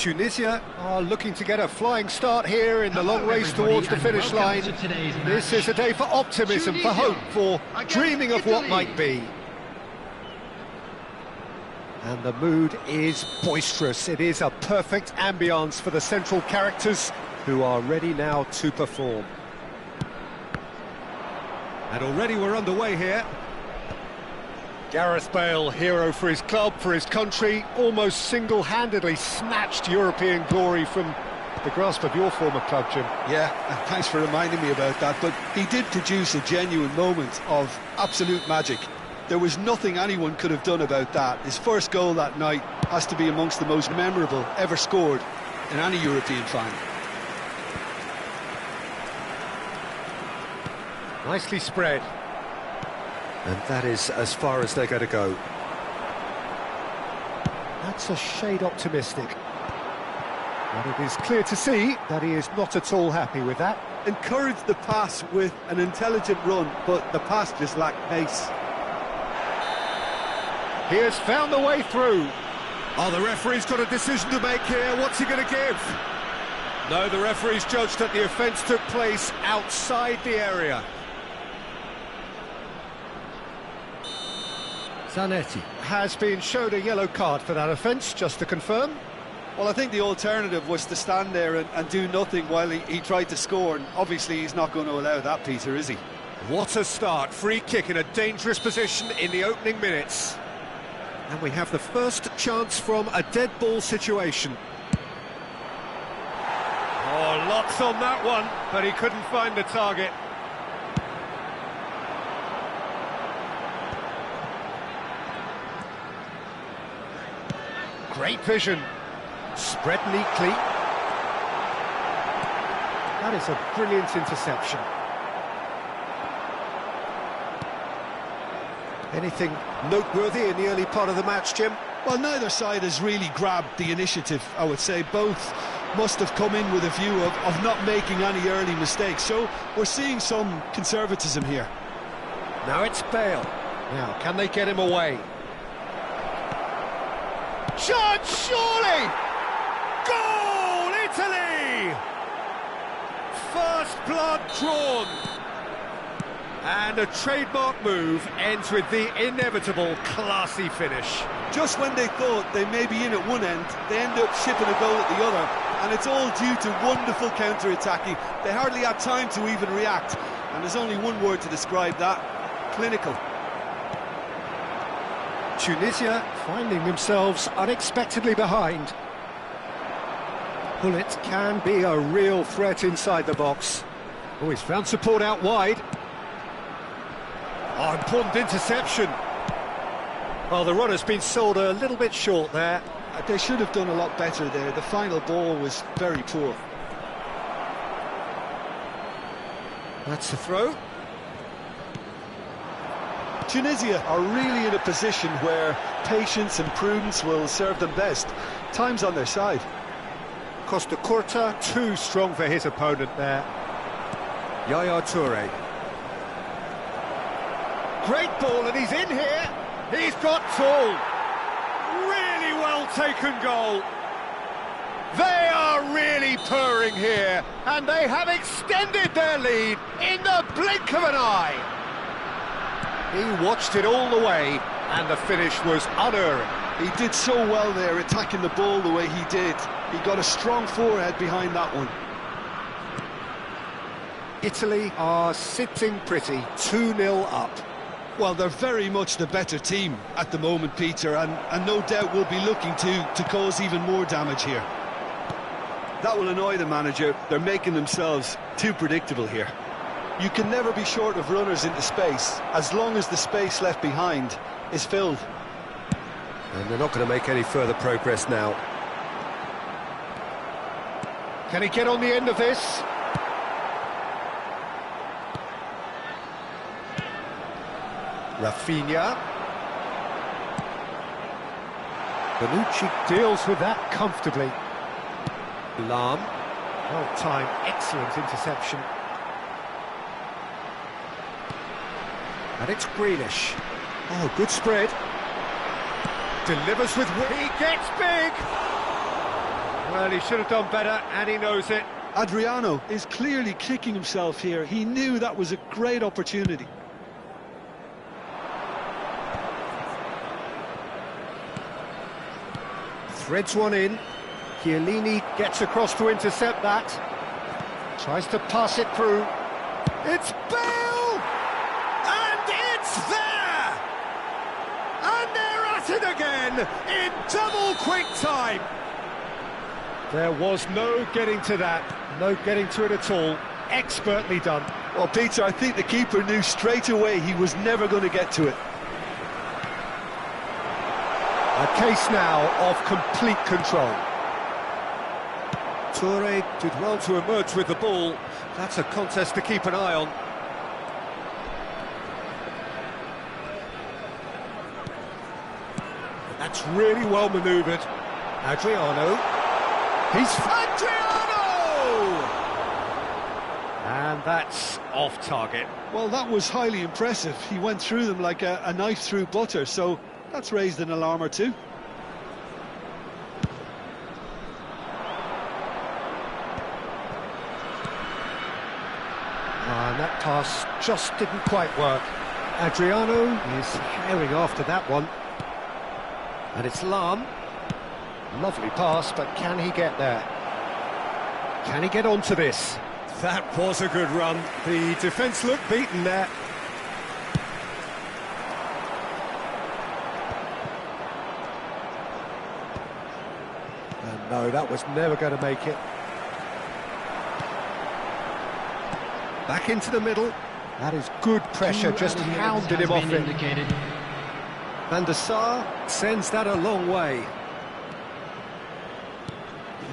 Tunisia are looking to get a flying start here in the long race towards the finish line. This is a day for optimism, for hope, for dreaming of what might be. And the mood is boisterous. It is a perfect ambience for the central characters who are ready now to perform. And already we're underway here. Gareth Bale, hero for his club, for his country, almost single-handedly snatched European glory from the grasp of your former club, Jim. Yeah, and thanks for reminding me about that, but he did produce a genuine moment of absolute magic. There was nothing anyone could have done about that. His first goal that night has to be amongst the most memorable ever scored in any European final. Nicely spread. And that is as far as they're going to go. That's a shade optimistic. But it is clear to see that he is not at all happy with that. Encouraged the pass with an intelligent run, but the pass just lacked pace. He has found the way through. Oh, the referee's got a decision to make here. What's he going to give? No, the referee's judged that the offence took place outside the area. Zanetti has been shown a yellow card for that offence, just to confirm. Well, I think the alternative was to stand there and do nothing while he tried to score, and obviously he's not going to allow that, Peter, is he? What a start. Free kick in a dangerous position in the opening minutes. And we have the first chance from a dead ball situation. Oh, lots on that one, but he couldn't find the target. Great vision. Spread neatly. That is a brilliant interception. Anything noteworthy in the early part of the match, Jim? Well, neither side has really grabbed the initiative, I would say. Both must have come in with a view of not making any early mistakes. So we're seeing some conservatism here. Now it's Bale. Now, can they get him away? Shot, surely! Goal, Italy! First blood drawn. And a trademark move ends with the inevitable classy finish. Just when they thought they may be in at one end, they end up shipping a goal at the other. And it's all due to wonderful counter-attacking. They hardly had time to even react. And there's only one word to describe that: clinical. Tunisia finding themselves unexpectedly behind. Bullet can be a real threat inside the box. Oh, he's found support out wide. Oh, important interception. Well, the runner's been sold a little bit short there. They should have done a lot better there. The final ball was very poor. That's the throw. Tunisia are really in a position where patience and prudence will serve them best. Time's on their side. Costa Curta, too strong for his opponent there. Yaya Toure. Great ball, and he's in here. He's got tall. Really well taken goal. They are really purring here, and they have extended their lead in the blink of an eye. He watched it all the way, and the finish was unerring. He did so well there, attacking the ball the way he did. He got a strong forehead behind that one. Italy are sitting pretty, 2-0 up. Well, they're very much the better team at the moment, Peter, and no doubt will be looking to cause even more damage here. That will annoy the manager. They're making themselves too predictable here. You can never be short of runners into space, as long as the space left behind is filled. And they're not going to make any further progress now. Can he get on the end of this? Rafinha. Bonucci deals with that comfortably. Lam. Well-timed, excellent interception. And it's Grealish. Oh, good spread. Delivers with... He gets big! Well, he should have done better, and he knows it. Adriano is clearly kicking himself here. He knew that was a great opportunity. Threads one in. Chiellini gets across to intercept that. Tries to pass it through. It's Bale! And it's there! And they're at it again in double quick time. There was no getting to that. No getting to it at all. Expertly done. Well, Peter, I think the keeper knew straight away he was never going to get to it. A case now of complete control. Toure did well to emerge with the ball. That's a contest to keep an eye on. That's really well manoeuvred. Adriano. He's Adriano! And that's off target. Well, that was highly impressive. He went through them like a knife through butter, so that's raised an alarm or two. And that pass just didn't quite work. Adriano is herring after that one. And it's Lahm. Lovely pass, but can he get there? Can he get onto this? That was a good run. The defence looked beaten there. And no, that was never going to make it. Back into the middle. That is good pressure, just hounded him off it. Van der Sar sends that a long way.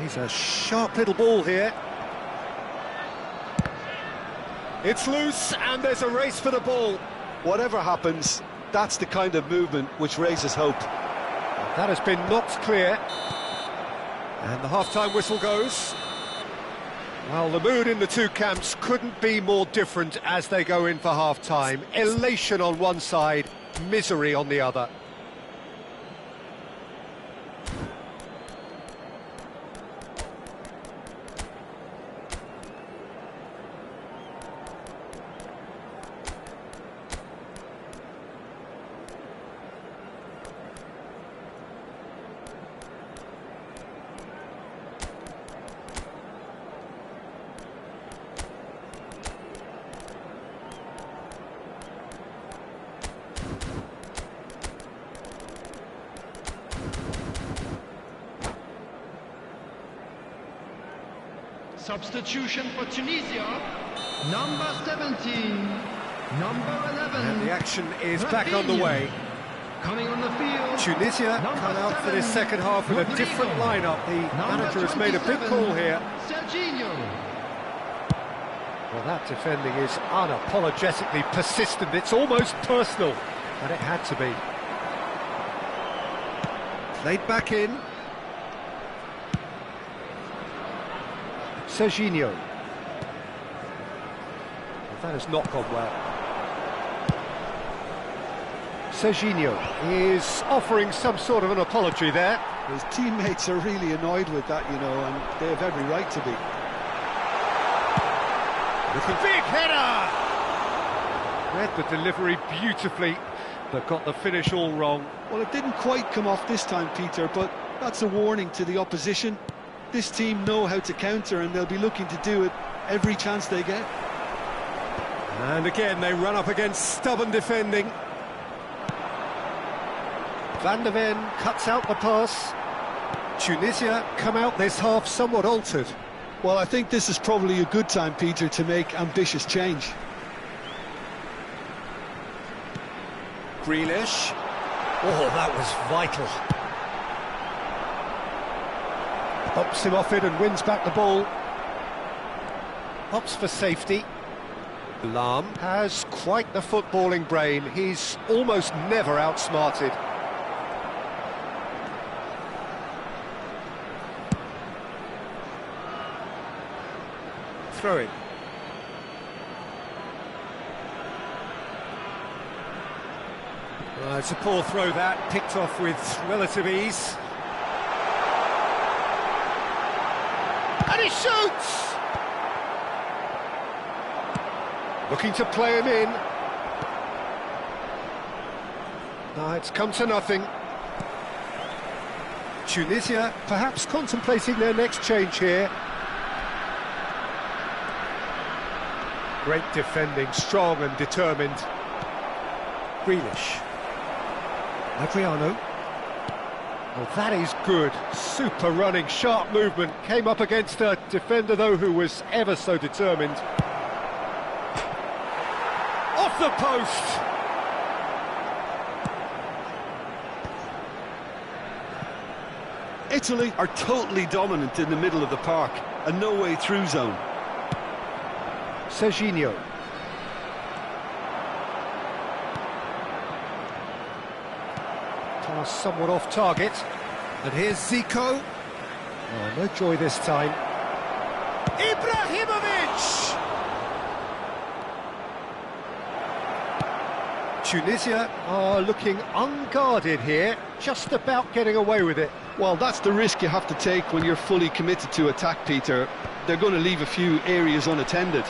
He's a sharp little ball here. It's loose, and there's a race for the ball. Whatever happens, that's the kind of movement which raises hope. That has been knocked clear. And the half-time whistle goes. Well, the mood in the two camps couldn't be more different as they go in for half-time. Elation on one side, misery on the other. Substitution for Tunisia, number 17, number 11. And the action is back on the way. Coming on the field, Tunisia come out for this second half with a different lineup. The manager has made a big call here. Serginho. Well, that defending is unapologetically persistent. It's almost personal, but it had to be. Played back in. Serginho. That has not gone well. Serginho is offering some sort of an apology there. His teammates are really annoyed with that, you know, and they have every right to be. With a big header! Read the delivery beautifully, but got the finish all wrong. Well, it didn't quite come off this time, Peter, but that's a warning to the opposition. This team know how to counter, and they'll be looking to do it every chance they get. And again, they run up against stubborn defending. Van der Ven cuts out the pass. Tunisia come out this half somewhat altered. Well, I think this is probably a good time, Peter, to make ambitious change. Grealish. Oh, that was vital. Hops him off it and wins back the ball. Hops for safety. Lahm has quite the footballing brain. He's almost never outsmarted. Throw in. It's a poor throw that, picked off with relative ease. And he shoots! Looking to play him in. No, it's come to nothing. Tunisia perhaps contemplating their next change here. Great defending, strong and determined. Grealish. Adriano. Well, that is good. Super running, sharp movement. Came up against a defender, though, who was ever so determined. Off the post! Italy are totally dominant in the middle of the park, a no-way through zone. Serginho. Pass somewhat off target. And here's Zico. Oh, no joy this time. Ibrahimovic! Tunisia are looking unguarded here, just about getting away with it. Well, that's the risk you have to take when you're fully committed to attack, Peter. They're going to leave a few areas unattended.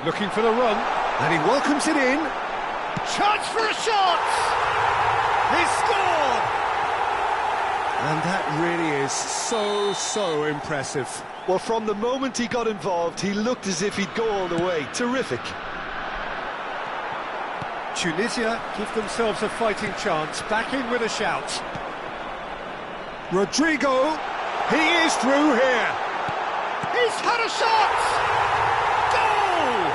Looking for the run, and he welcomes it in. Chance for a shot! He scored! And that really is so impressive. Well, from the moment he got involved, he looked as if he'd go all the way. Terrific. Tunisia give themselves a fighting chance, back in with a shout. Rodrigo, he is through here. He's had a shot! Goal!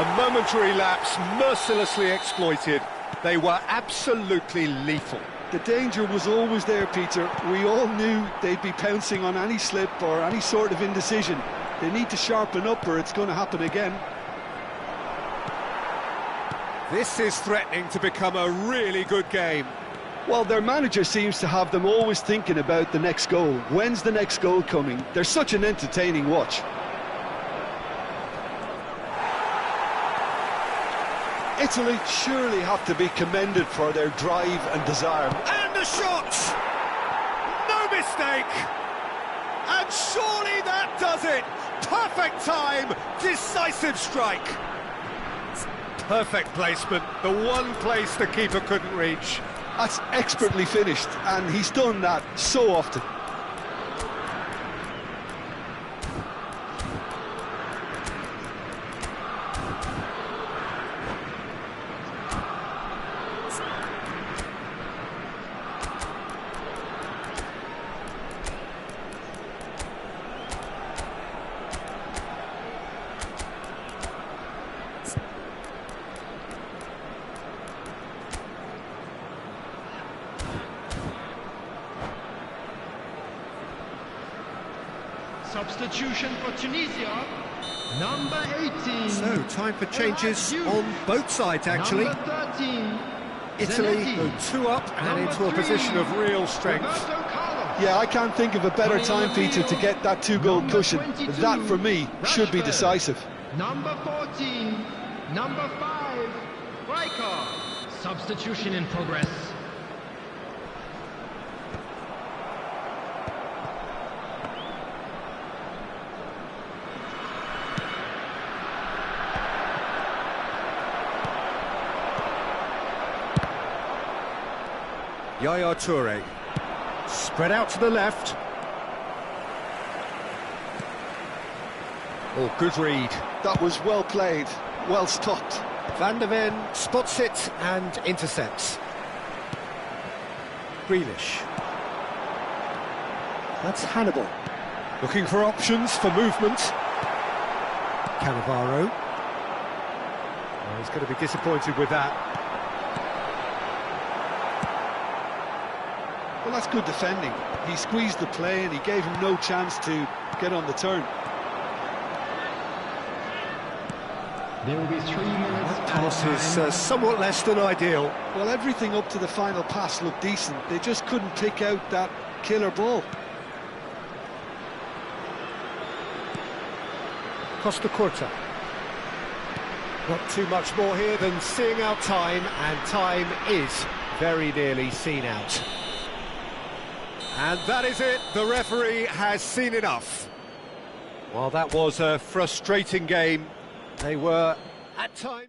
A momentary lapse, mercilessly exploited. They were absolutely lethal. The danger was always there, Peter. We all knew they'd be pouncing on any slip or any sort of indecision. They need to sharpen up or it's going to happen again. This is threatening to become a really good game. Well, their manager seems to have them always thinking about the next goal. When's the next goal coming? They're such an entertaining watch. Italy surely have to be commended for their drive and desire. And a shot! No mistake! And surely that does it! Perfect time, decisive strike. Perfect placement, the one place the keeper couldn't reach. That's expertly finished, and he's done that so often. Substitution for Tunisia, number 18. So, time for changes on both sides, actually. Number 13. Italy Zanetti. go 2 up and Number into a 3, position of real strength. Roberto Carlos. Yeah, I can't think of a better time, Peter, to get that 2-goal Number cushion. 22, That, for me, should be Rashford. decisive. Number 14, number 5, Riker. Substitution in progress. Yaya Toure. Spread out to the left. Oh, good read. That was well played, well stopped. Van der Ven spots it and intercepts. Grealish. That's Hannibal. Looking for options for movement. Cannavaro. Oh, he's going to be disappointed with that. Well, that's good defending. He squeezed the play and he gave him no chance to get on the turn. There will be 3 minutes. Pass is somewhat less than ideal. Well, everything up to the final pass looked decent. They just couldn't pick out that killer ball. Costa Curta. Not too much more here than seeing out time, and time is very nearly seen out. And that is it, the referee has seen enough. Well, that was a frustrating game. They were, at times...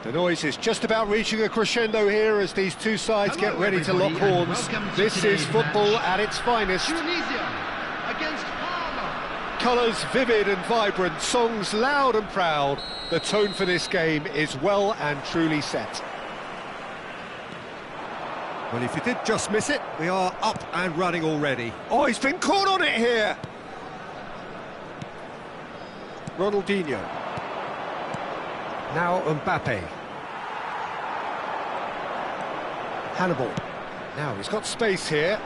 The noise is just about reaching a crescendo here as these two sides get ready to lock horns. This is football at its finest. Tunisia against Parma. Colours vivid and vibrant, songs loud and proud. The tone for this game is well and truly set. Well, if you did just miss it, we are up and running already. Oh, he's been caught on it here! Ronaldinho. Now Mbappe. Hannibal. Now he's got space here.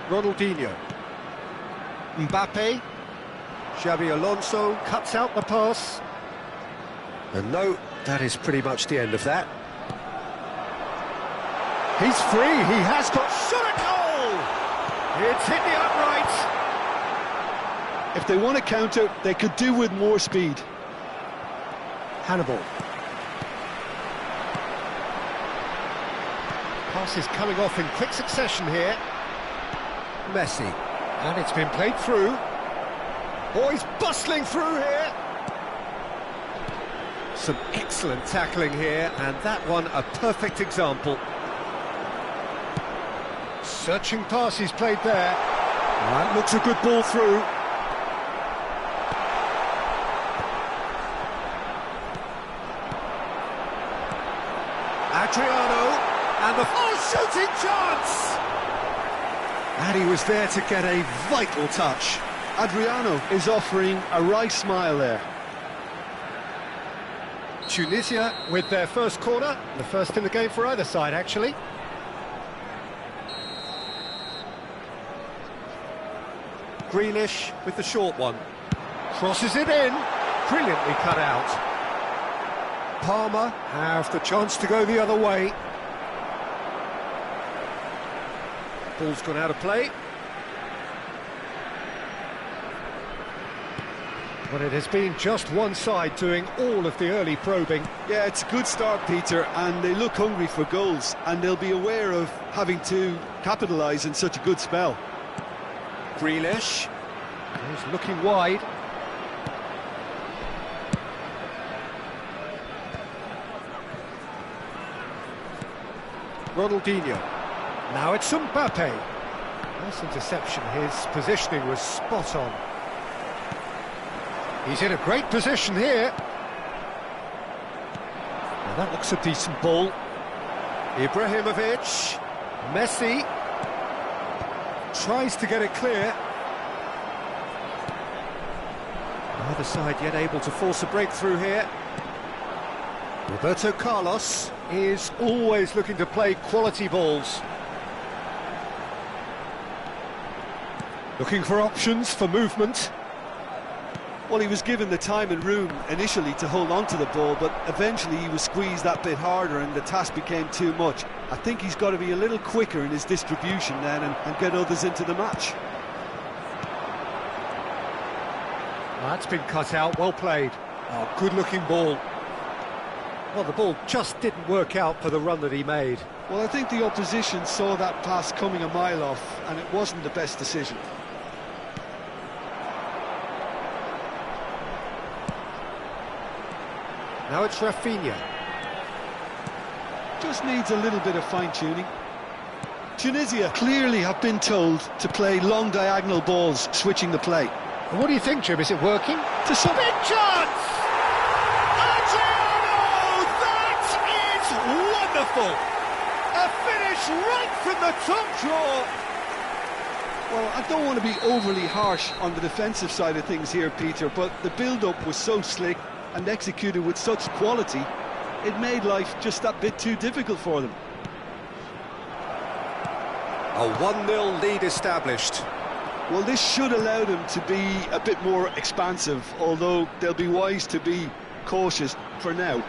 Ronaldinho. Mbappe. Xabi Alonso cuts out the pass. And no, that is pretty much the end of that. He's free, he has got shot at goal! It's hit the upright. If they want to counter, they could do with more speed. Hannibal. Pass is coming off in quick succession here. Messi. And it's been played through. Oh, he's bustling through here. Some excellent tackling here, and that one a perfect example. Searching pass he's played there. That looks a good ball through. Adriano, and the shooting chance! And he was there to get a vital touch. Adriano is offering a right smile there. Tunisia with their first corner, the first in the game for either side, actually. Grealish with the short one. Crosses it in. Brilliantly cut out. Palmer have the chance to go the other way. Ball's gone out of play. But it has been just one side doing all of the early probing. Yeah, it's a good start, Peter, and they look hungry for goals, and they'll be aware of having to capitalise in such a good spell. Grealish. He's looking wide. Ronaldinho. Now it's Mbappe. Nice interception. His positioning was spot on. He's in a great position here. Now that looks a decent ball. Ibrahimovic. Messi. Tries to get it clear. Neither side yet able to force a breakthrough here. Roberto Carlos is always looking to play quality balls. Looking for options for movement. Well, he was given the time and room initially to hold on to the ball, but eventually he was squeezed that bit harder and the task became too much. I think he's got to be a little quicker in his distribution then and get others into the match. That's been cut out, well played. Oh, good-looking ball. Well, the ball just didn't work out for the run that he made. Well, I think the opposition saw that pass coming a mile off, and it wasn't the best decision. Now it's Rafinha. Just needs a little bit of fine-tuning. Tunisia clearly have been told to play long diagonal balls, switching the play. And what do you think, Jim? Is it working? To some... Big chance! Adriano! That is wonderful! A finish right from the top drawer! Well, I don't want to be overly harsh on the defensive side of things here, Peter, but the build-up was so slick and executed with such quality, it made life just that bit too difficult for them. A 1-0 lead established. Well, this should allow them to be a bit more expansive, although they'll be wise to be cautious for now.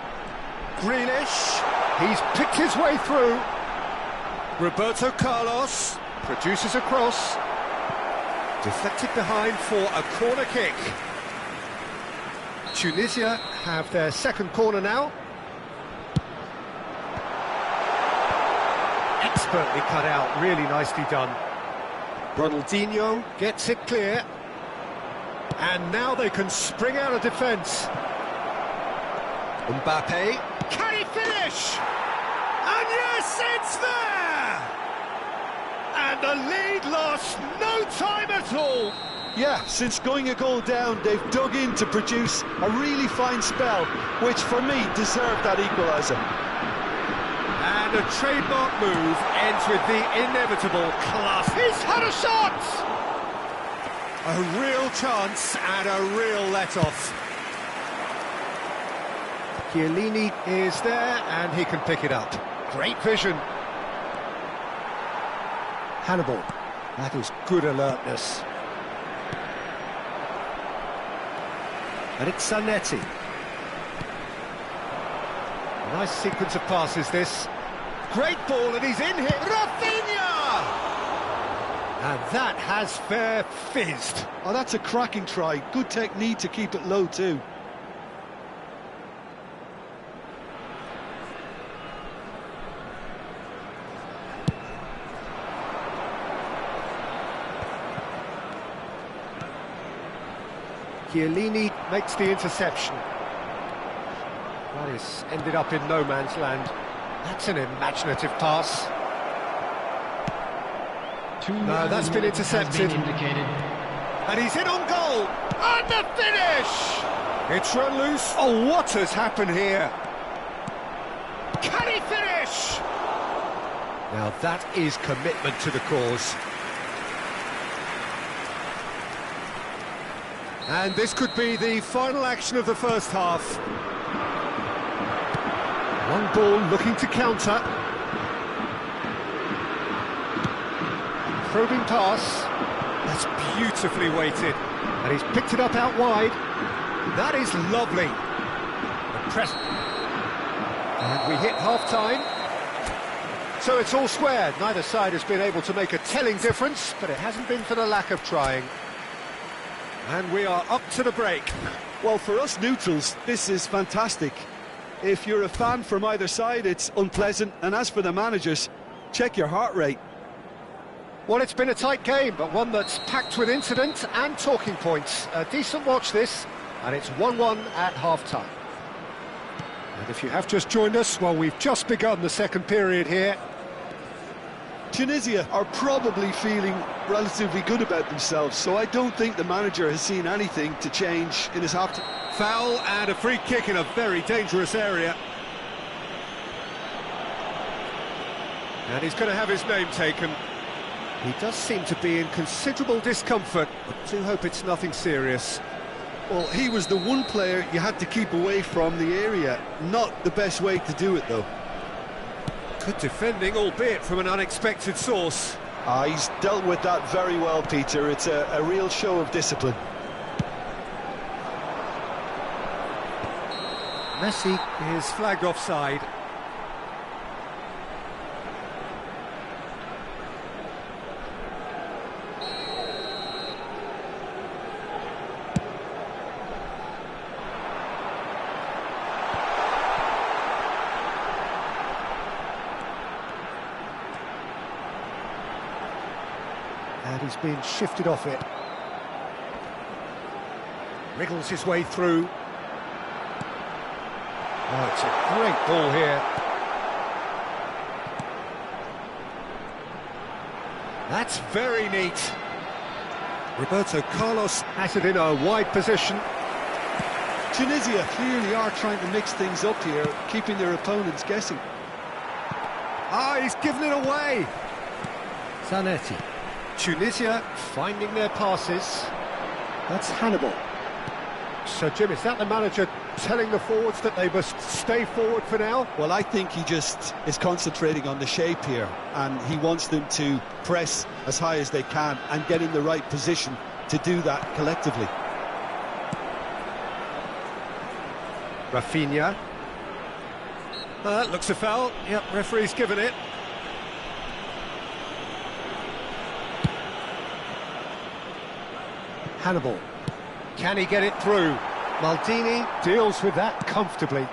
Grealish, he's picked his way through. Roberto Carlos produces a cross. Deflected behind for a corner kick. Tunisia have their second corner now. Expertly cut out, really nicely done. Ronaldinho gets it clear. And now they can spring out of defence. Mbappe, can he finish? And yes, it's there! And the lead lost no time at all. Yeah, since going a goal down, they've dug in to produce a really fine spell, which for me deserved that equaliser. And a trademark move ends with the inevitable class. He's had a shot! A real chance and a real let-off. Chiellini is there and he can pick it up. Great vision. Hannibal, that is good alertness. And it's Zanetti. Nice sequence of passes, this. Great ball, and he's in here. Rafinha! And that has fair fizzed. Oh, that's a cracking try. Good technique to keep it low, too. Chiellini makes the interception. That is ended up in no man's land. That's an imaginative pass. No, that's been intercepted. And he's in on goal. And the finish! It's run loose. Oh, what has happened here? Can he finish? Now that is commitment to the cause. And this could be the final action of the first half. Long ball looking to counter. Probing pass. That's beautifully weighted. And he's picked it up out wide. That is lovely. The press. And we hit half-time. So it's all square. Neither side has been able to make a telling difference, but it hasn't been for the lack of trying. And we are up to the break. Well, for us neutrals, this is fantastic. If you're a fan from either side, it's unpleasant. And as for the managers, check your heart rate. Well, it's been a tight game, but one that's packed with incident and talking points. A decent watch this, and it's 1-1 at half-time. And if you have just joined us, well, we've just begun the second period here. Tunisia are probably feeling relatively good about themselves, so I don't think the manager has seen anything to change in his half-time. Foul and a free kick in a very dangerous area. And he's going to have his name taken. He does seem to be in considerable discomfort, but I do hope it's nothing serious. Well, he was the one player you had to keep away from the area. Not the best way to do it, though. Good defending, albeit from an unexpected source. He's dealt with that very well, Peter. It's a real show of discipline. Messi is flagged offside. And he's been shifted off it. Wriggles his way through. Oh, it's a great ball here. That's very neat. Roberto Carlos has it in a wide position. Tunisia clearly are trying to mix things up here, keeping their opponents guessing. Ah, he's given it away. Zanetti. Tunisia finding their passes. That's Hannibal. So, Jim, is that the manager telling the forwards that they must stay forward for now? Well, I think he just is concentrating on the shape here, and he wants them to press as high as they can and get in the right position to do that collectively. Rafinha. That looks a foul. Yep, referee's given it. Hannibal. Can he get it through? Maldini deals with that comfortably.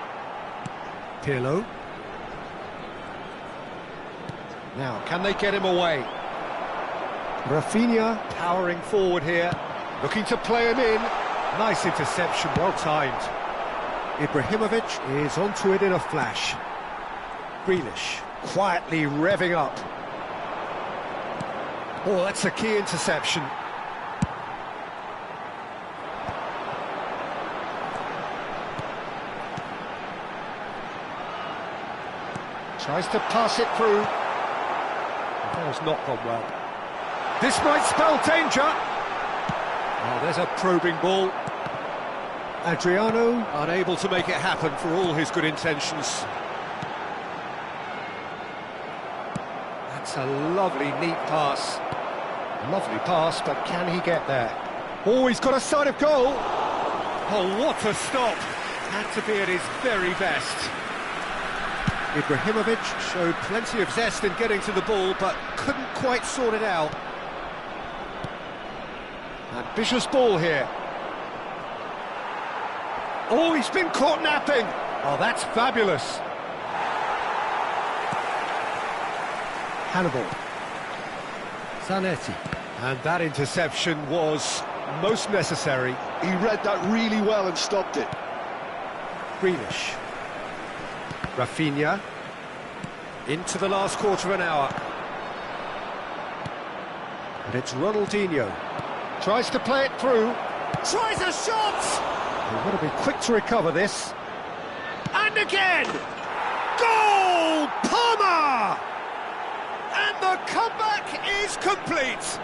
Pirlo. Now, can they get him away? Rafinha powering forward here, looking to play him in. Nice interception, well timed. Ibrahimovic is onto it in a flash. Grealish quietly revving up. Oh, that's a key interception. Tries to pass it through. The ball's not gone well. This might spell danger. Oh, there's a probing ball. Adriano unable to make it happen for all his good intentions. That's a lovely, neat pass. Lovely pass, but can he get there? Oh, he's got a sight of goal. Oh, what a stop. Had to be at his very best. Ibrahimovic showed plenty of zest in getting to the ball, but couldn't quite sort it out. Ambitious ball here. Oh, he's been caught napping. Oh, that's fabulous. Hannibal. Zanetti. And that interception was most necessary. He read that really well and stopped it. Grealish. Rafinha. Into the last quarter of an hour. And it's Ronaldinho. Tries to play it through. Tries a shot! They've got to be quick to recover this. And again! Goal! Palmer! And the comeback is complete.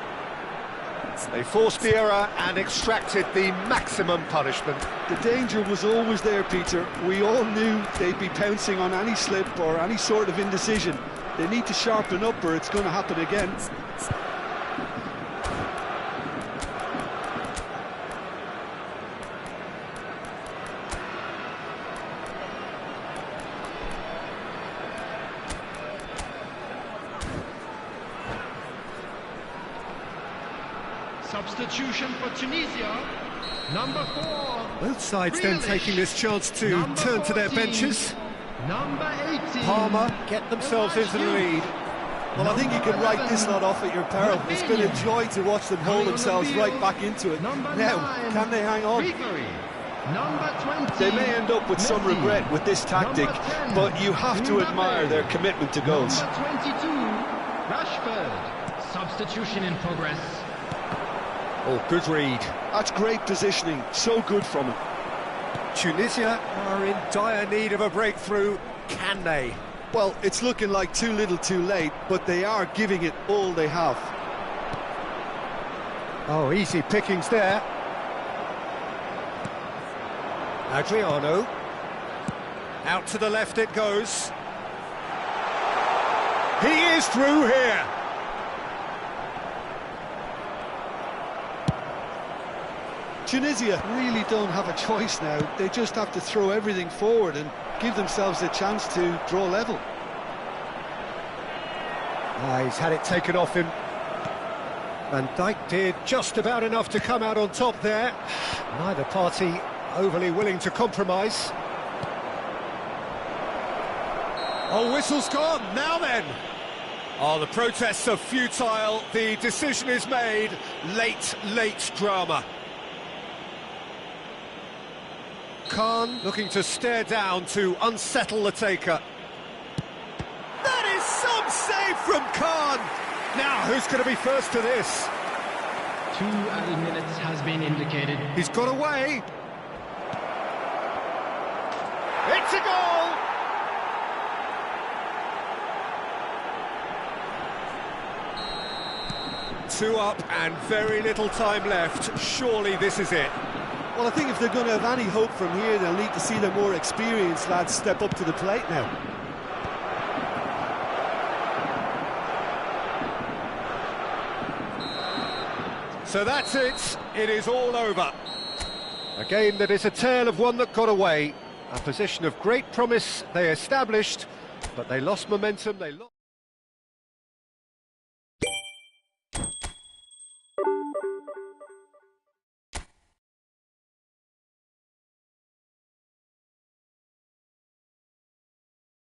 They forced the error and extracted the maximum punishment. The danger was always there, Peter. We all knew they'd be pouncing on any slip or any sort of indecision. They need to sharpen up or it's going to happen again. Substitution for Tunisia. Number 4. Both sides then taking this chance to Number turn to their 14. benches. Number 18. Palmer get themselves into the lead. Well, I think you can write this lot off at your peril. It's been a joy to watch them hold themselves right back into it. Number Now, 9. can they hang on? Gregory. Number 20. They may end up with some Messi. regret with this tactic, Number 10. but you have to Mbappe. admire their commitment to goals. Number 22. Rashford. Substitution in progress. Oh, good read. That's great positioning, so good from him. Tunisia are in dire need of a breakthrough. Can they? Well, it's looking like too little too late, but they are giving it all they have. Oh, easy pickings there. Adriano. Out to the left it goes. He is through here. Tunisia really don't have a choice now. They just have to throw everything forward and give themselves a chance to draw level. He's had it taken off him. Van Dijk did just about enough to come out on top there. Neither party overly willing to compromise. Oh, whistle's gone. Now then. Oh, the protests are futile. The decision is made. Late drama. Khan looking to stare down to unsettle the taker. That is some save from Khan. Now, who's going to be first to this? 2 added minutes has been indicated. He's got away. It's a goal! Two up and very little time left. Surely this is it. Well, I think if they're going to have any hope from here, they'll need to see the more experienced lads step up to the plate now. So that's it. It is all over. A game that is a tale of one that got away. A position of great promise they established, but they lost momentum, they lost...